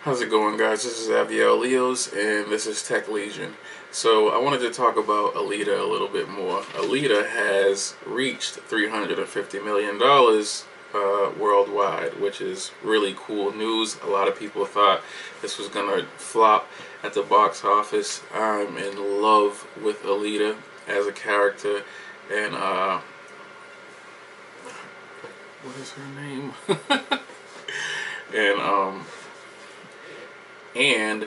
How's it going, guys? This is Aviel Leos, and this is Tech Legion. So I wanted to talk about Alita a little bit more. Alita has reached $350 million worldwide, which is really cool news. A lot of people thought this was going to flop at the box office. I'm in love with Alita as a character, and what is her name? and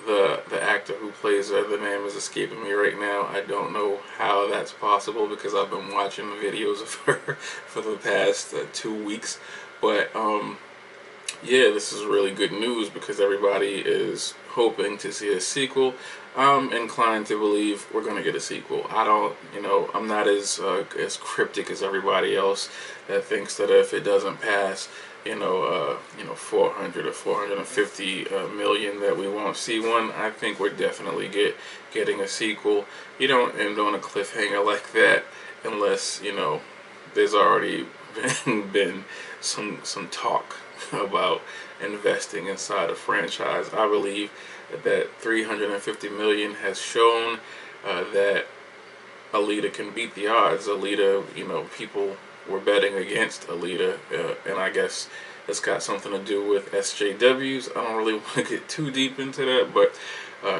the actor who plays her, the name is escaping me right now. I don't know how that's possible because I've been watching videos of her for the past 2 weeks. But yeah, this is really good news because everybody is hoping to see a sequel. I'm inclined to believe we're gonna get a sequel. I don't, I'm not as cryptic as everybody else that thinks that if it doesn't pass, 400 or 450 million, that we won't see one. I think we're definitely getting a sequel. You don't end on a cliffhanger like that unless there's already been some talk about investing inside a franchise. I believe that 350 million has shown that Alita can beat the odds. Alita, people were betting against Alita, and I guess it's got something to do with SJWs. I don't really want to get too deep into that, but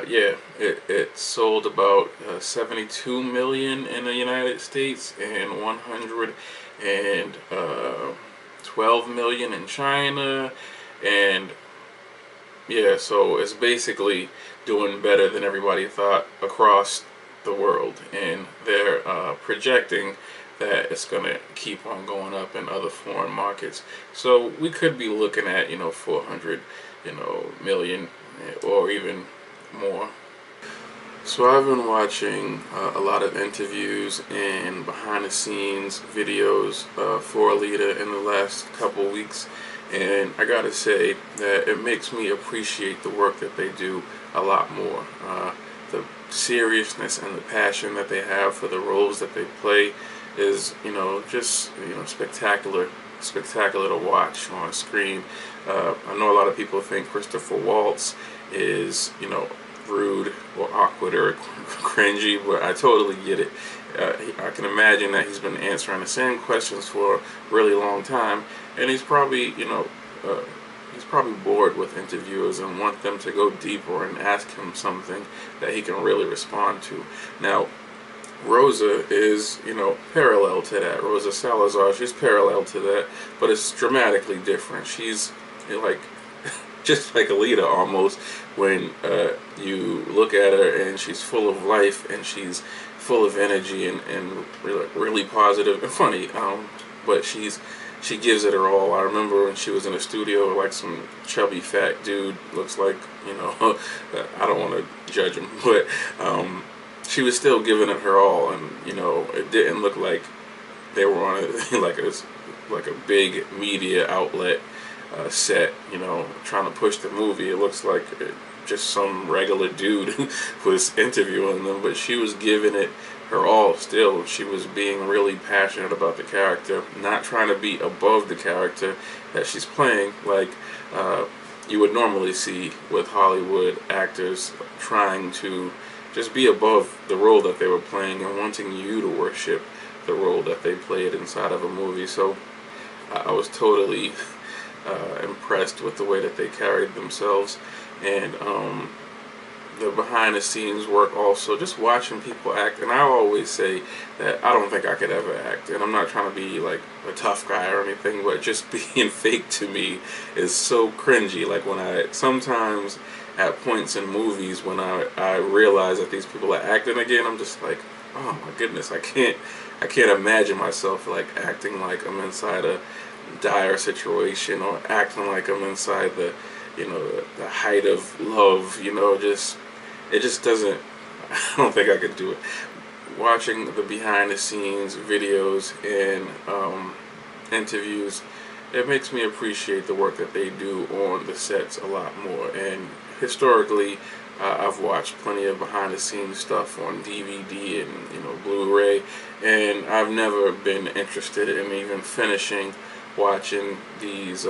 yeah, it sold about 72 million in the United States and 112 million in China, and yeah, so it's basically doing better than everybody thought across the world, and they're projecting that it's going to keep on going up in other foreign markets. So we could be looking at 400 million or even more. So I've been watching a lot of interviews and behind the scenes videos for Alita in the last couple weeks, and I gotta say that it makes me appreciate the work that they do a lot more. The seriousness and the passion that they have for the roles that they play is just spectacular to watch on screen. I know a lot of people think Christopher Waltz is rude or awkward or cringy, but I totally get it. I can imagine that he's been answering the same questions for a really long time, and he's probably bored with interviewers and want them to go deeper and ask him something that he can really respond to. Now, Rosa is, parallel to that. Rosa Salazar, she's parallel to that, but it's dramatically different. She's like, just like Alita almost, when you look at her and she's full of life and she's full of energy and really positive and funny, but she gives it her all. I remember when she was in the studio, like some chubby fat dude, looks like, I don't want to judge him, but she was still giving it her all, and it didn't look like they were on like a big media outlet set, trying to push the movie. It looks like just some regular dude was interviewing them, but she was giving it her all still. She was being really passionate about the character, not trying to be above the character that she's playing, like you would normally see with Hollywood actors trying to just be above the role that they were playing and wanting you to worship the role that they played inside of a movie. So I was totally impressed with the way that they carried themselves, and the behind the scenes work also, just watching people act. And I always say that I don't think I could ever act, and I'm not trying to be like a tough guy or anything, but just being fake to me is so cringy. Like when sometimes at points in movies when I realize that these people are acting again, I'm just like, oh my goodness, I can't imagine myself like acting like I'm inside a dire situation or acting like I'm inside the the height of love. It just doesn't, I don't think I could do it. Watching the behind the scenes videos and interviews, it makes me appreciate the work that they do on the sets a lot more. And historically, I've watched plenty of behind the scenes stuff on DVD and Blu-ray, and I've never been interested in even finishing watching these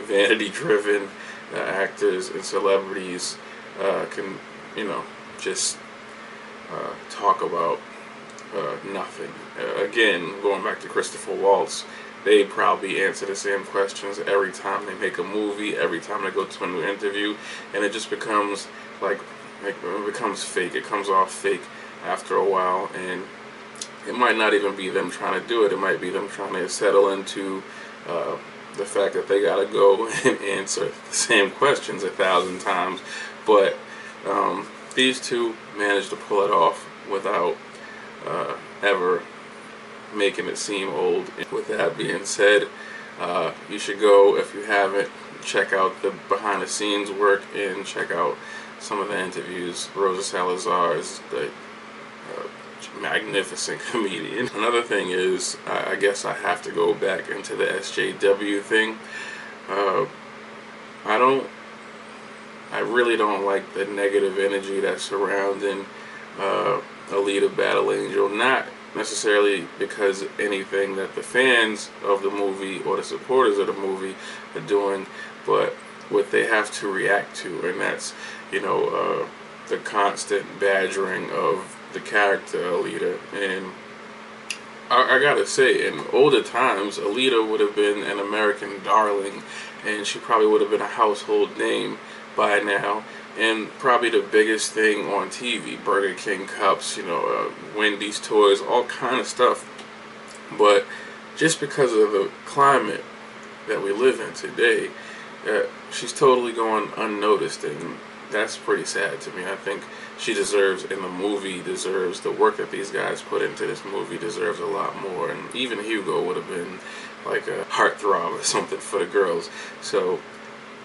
vanity driven actors and celebrities can, just talk about nothing. Again, going back to Christopher Waltz, they probably answer the same questions every time they make a movie, every time they go to a new interview, and it just becomes it becomes fake. It comes off fake after a while, and it might not even be them trying to do it. It might be them trying to settle into the fact that they gotta go and answer the same questions 1,000 times. But these two managed to pull it off without ever making it seem old. With that being said, you should go, if you haven't, check out the behind the scenes work and check out some of the interviews. Rosa Salazar is the magnificent comedian. Another thing is, I guess I have to go back into the SJW thing. I really don't like the negative energy that's surrounding Alita Battle Angel. Not necessarily because anything that the fans of the movie or the supporters of the movie are doing, but what they have to react to, and that's, the constant badgering of the character Alita. And I gotta say, in older times, Alita would have been an American darling, and she probably would have been a household name by now, and probably the biggest thing on TV. Burger King cups, Wendy's toys, all kind of stuff. But just because of the climate that we live in today, she's totally going unnoticed, and that's pretty sad to me. I think she deserves, in the movie, deserves the work that these guys put into this movie, deserves a lot more. And even Hugo would have been like a heartthrob or something for the girls. So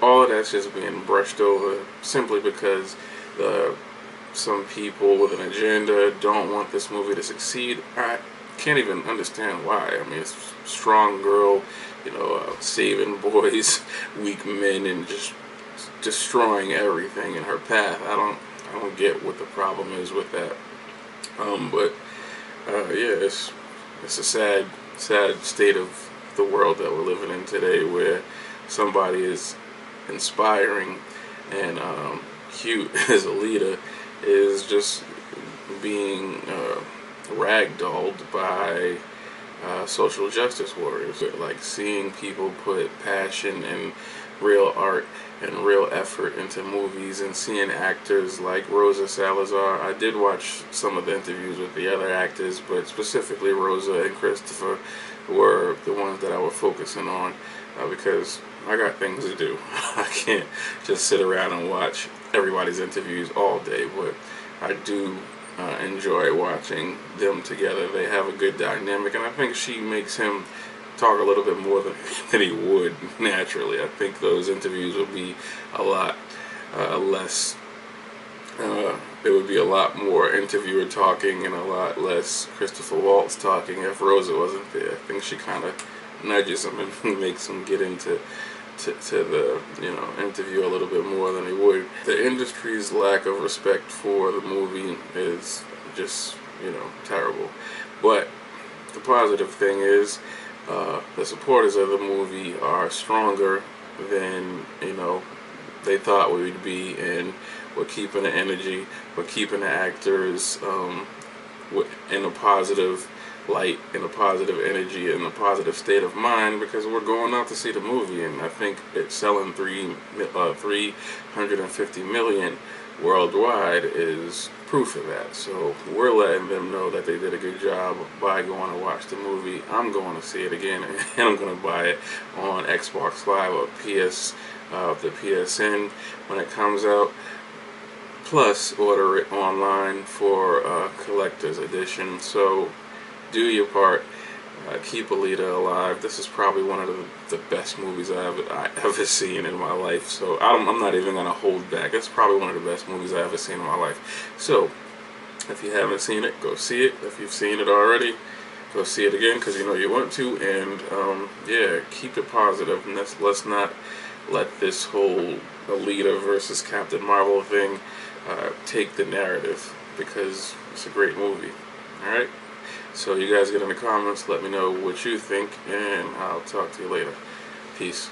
all of that's just being brushed over simply because some people with an agenda don't want this movie to succeed. I can't even understand why. I mean, it's a strong girl, saving boys, weak men, and just destroying everything in her path. I don't get what the problem is with that. But yeah, it's a sad state of the world that we're living in today, where somebody is inspiring and cute as Alita is just being ragdolled by social justice warriors. Like, seeing people put passion and real art and real effort into movies, and seeing actors like Rosa Salazar. I did watch some of the interviews with the other actors, but specifically Rosa and Christopher were the ones that I was focusing on, because I got things to do. I can't just sit around and watch everybody's interviews all day, but I do enjoy watching them together. They have a good dynamic, and I think she makes him talk a little bit more than he would naturally. I think those interviews would be a lot less, there would be a lot more interviewer talking and a lot less Christopher Waltz talking if Rosa wasn't there. I think she kind of nudges him and makes him get into the interview a little bit more than he would. The industry's lack of respect for the movie is just terrible. But the positive thing is, the supporters of the movie are stronger than they thought we would be, and we're keeping the energy, we're keeping the actors in a positive light, in a positive energy, in a positive state of mind, because we're going out to see the movie, and I think it's selling 350 million worldwide is proof of that. So we're letting them know that they did a good job by going to watch the movie. I'm going to see it again, and I'm going to buy it on Xbox Live or the PSN when it comes out. Plus, order it online for collector's edition. So do your part. Keep Alita alive. This is probably one of the best movies I've ever seen in my life. So I'm not even going to hold back. It's probably one of the best movies I've ever seen in my life. So if you haven't seen it, go see it. If you've seen it already, go see it again, because you want to. And yeah, keep it positive. And let's not let this whole Alita versus Captain Marvel thing take the narrative, because it's a great movie. Alright? So you guys get in the comments, let me know what you think, and I'll talk to you later. Peace.